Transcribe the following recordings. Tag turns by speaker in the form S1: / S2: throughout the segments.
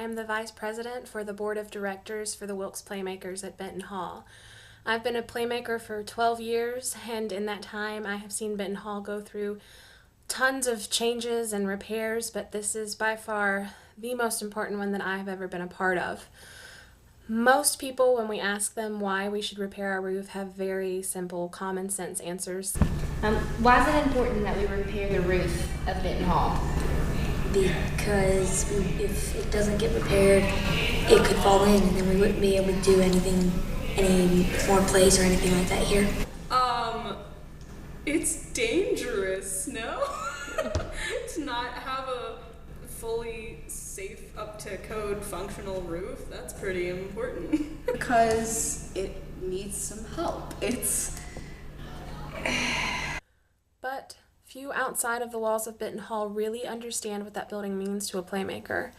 S1: am the Vice President for the Board of Directors for the Wilkes Playmakers at Benton Hall. I've been a Playmaker for 12 years, and in that time I have seen Benton Hall go through tons of changes and repairs, but this is by far the most important one that I have ever been a part of. Most people, when we ask them why we should repair our roof, have very simple, common sense answers.
S2: Why is it important that we repair the roof of Benton Hall?
S3: Because if it doesn't get repaired, it could fall in, and then we wouldn't be able to do anything, any more plays or anything like that here.
S4: It's dangerous, no? To not have a fully safe, up-to-code, functional roof, that's pretty important.
S5: Because it needs some help.
S1: But few outside of the walls of Benton Hall really understand what that building means to a Playmaker.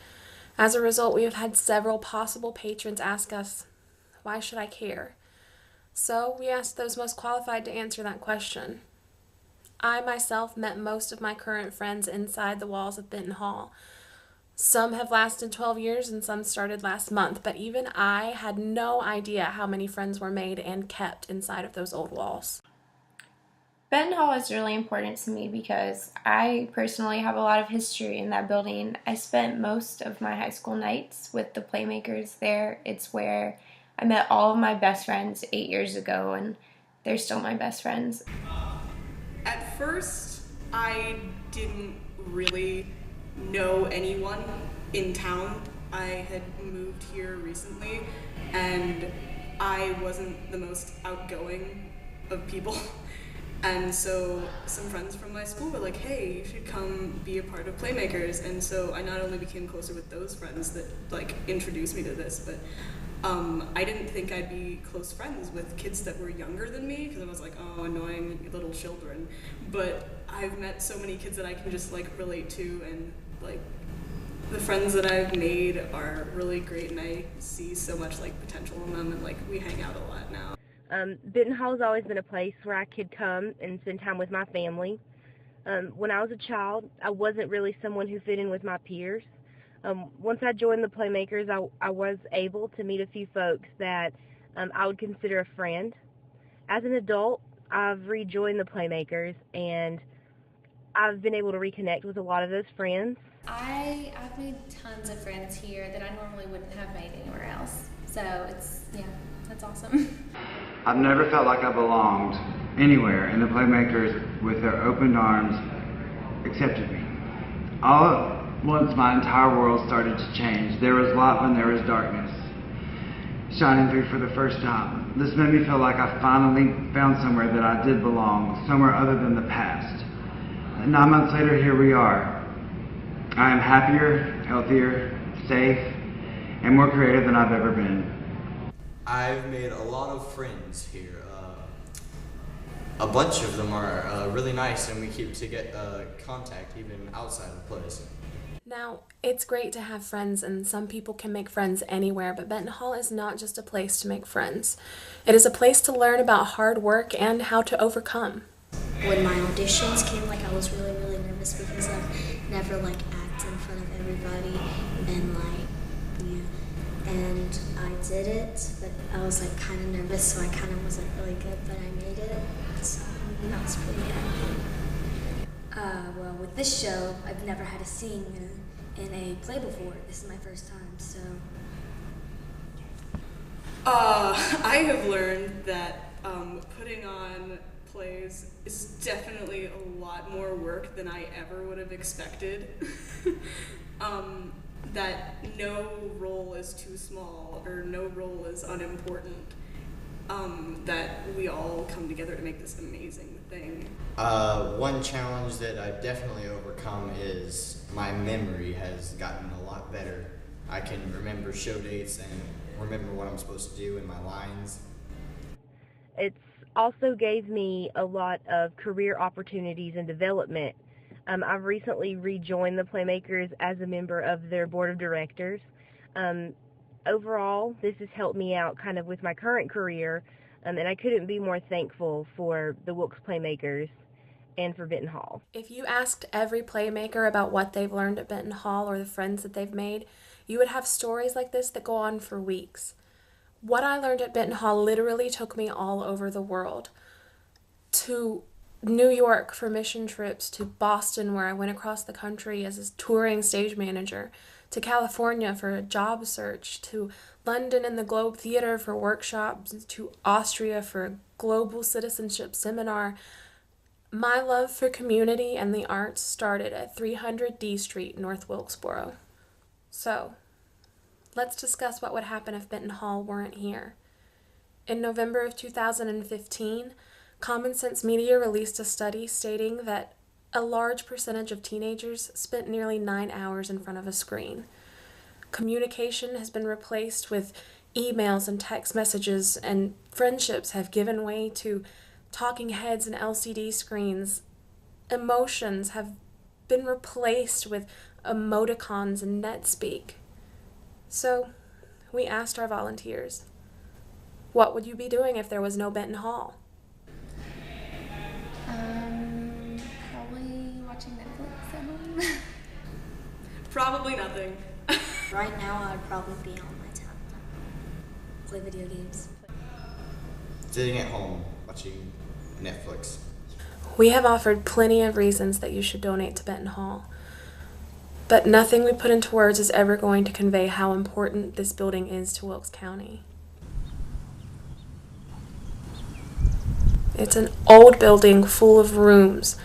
S1: As a result, we have had several possible patrons ask us, why should I care? So we asked those most qualified to answer that question. I myself met most of my current friends inside the walls of Benton Hall. Some have lasted 12 years and some started last month, but even I had no idea how many friends were made and kept inside of those old walls.
S2: Benton Hall is really important to me because I personally have a lot of history in that building. I spent most of my high school nights with the Playmakers there. It's where I met all of my best friends 8 years ago, and they're still my best friends.
S4: At first, I didn't really know anyone in town. I had moved here recently, and I wasn't the most outgoing of people. And so some friends from my school were like, hey, you should come be a part of Playmakers. And so I not only became closer with those friends that introduced me to this, but I didn't think I'd be close friends with kids that were younger than me, because I was like, oh, annoying little children. But I've met so many kids that I can just relate to, and the friends that I've made are really great, and I see so much potential in them, and we hang out a lot now.
S6: Benton Hall has always been a place where I could come and spend time with my family. When I was a child, I wasn't really someone who fit in with my peers. Once I joined the Playmakers, I was able to meet a few folks that I would consider a friend. As an adult, I've rejoined the Playmakers, and I've been able to reconnect with a lot of those friends.
S7: I've made tons of friends here that I normally wouldn't have made anywhere else. So that's awesome.
S8: I've never felt like I belonged anywhere, and the Playmakers, with their open arms, accepted me. All at once, my entire world started to change. There was light when there was darkness, shining through for the first time. This made me feel like I finally found somewhere that I did belong, somewhere other than the past. And 9 months later, here we are. I am happier, healthier, safe, and more creative than I've ever been.
S9: I've made a lot of friends here. A bunch of them are really nice, and we keep to get contact even outside of plays.
S1: Now, it's great to have friends, and some people can make friends anywhere, but Benton Hall is not just a place to make friends. It is a place to learn about hard work and how to overcome.
S3: When my auditions came, I was really, really nervous because I've never acted in front of everybody, and and I did it, but I was kind of nervous, so I kind of wasn't really good, but I made it, so I was pretty happy. Well, with this show, I've never had to sing in a play before. This is my first time, so.
S4: I have learned that putting on plays is definitely a lot more work than I ever would have expected. That no role is too small or no role is unimportant. That we all come together to make this amazing thing.
S9: One challenge that I've definitely overcome is my memory has gotten a lot better. I can remember show dates and remember what I'm supposed to do in my lines.
S6: It's also gave me a lot of career opportunities and development. I've recently rejoined the Playmakers as a member of their board of directors. Overall, this has helped me out kind of with my current career, and I couldn't be more thankful for the Wilkes Playmakers and for Benton Hall.
S1: If you asked every Playmaker about what they've learned at Benton Hall or the friends that they've made, You would have stories like this that go on for weeks. What I learned at Benton Hall literally took me all over the world. To New York for mission trips, to Boston where I went across the country as a touring stage manager, to California for a job search, to London and the Globe Theatre for workshops, to Austria for a global citizenship seminar. My love for community and the arts started at 300 D Street, North Wilkesboro. So, let's discuss what would happen if Benton Hall weren't here. In November of 2015, Common Sense Media released a study stating that a large percentage of teenagers spent nearly 9 hours in front of a screen. Communication has been replaced with emails and text messages, and friendships have given way to talking heads and LCD screens. Emotions have been replaced with emoticons and NetSpeak. So, we asked our volunteers, what would you be doing if there was no Benton Hall?
S7: Probably watching Netflix at home.
S4: Probably nothing.
S3: Right now, I'd probably be on my tablet, play video games.
S9: Sitting at home watching Netflix.
S1: We have offered plenty of reasons that you should donate to Benton Hall, but nothing we put into words is ever going to convey how important this building is to Wilkes County. It's an old building full of rooms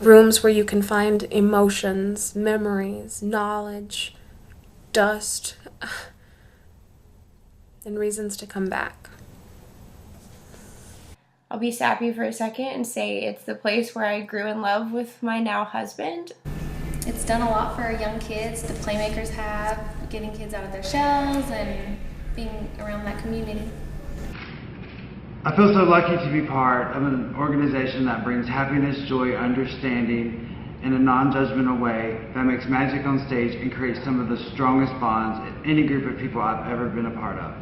S1: where you can find emotions, memories, knowledge, dust, and reasons to come back.
S2: I'll be sappy for a second and say it's the place where I grew in love with my now husband.
S7: It's done a lot for young kids. The Playmakers have, getting kids out of their shells and being around that community.
S8: I feel so lucky to be part of an organization that brings happiness, joy, understanding in a non-judgmental way that makes magic on stage and creates some of the strongest bonds in any group of people I've ever been a part of.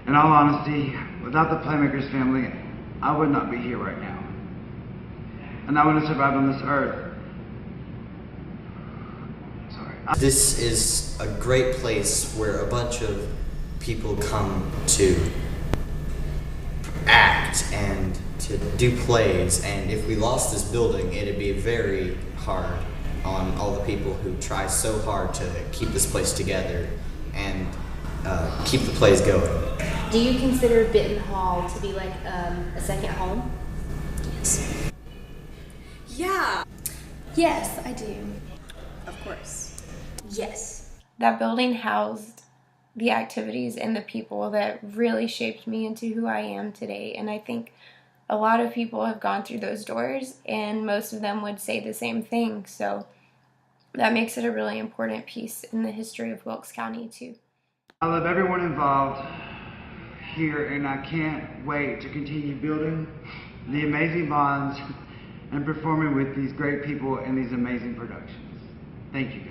S8: In all honesty, without the Playmakers family, I would not be here right now. And I wouldn't have survived on this earth.
S9: This is a great place where a bunch of people come to act and to do plays, and if we lost this building, it'd be very hard on all the people who try so hard to keep this place together and keep the plays going.
S10: Do you consider Benton Hall to be like a second home?
S3: Yes.
S4: Yeah.
S7: Yes, I do.
S4: Of course.
S3: Yes.
S2: That building housed the activities and the people that really shaped me into who I am today. And I think a lot of people have gone through those doors, and most of them would say the same thing. So that makes it a really important piece in the history of Wilkes County, too.
S8: I love everyone involved here, and I can't wait to continue building the amazing bonds and performing with these great people and these amazing productions. Thank you, guys.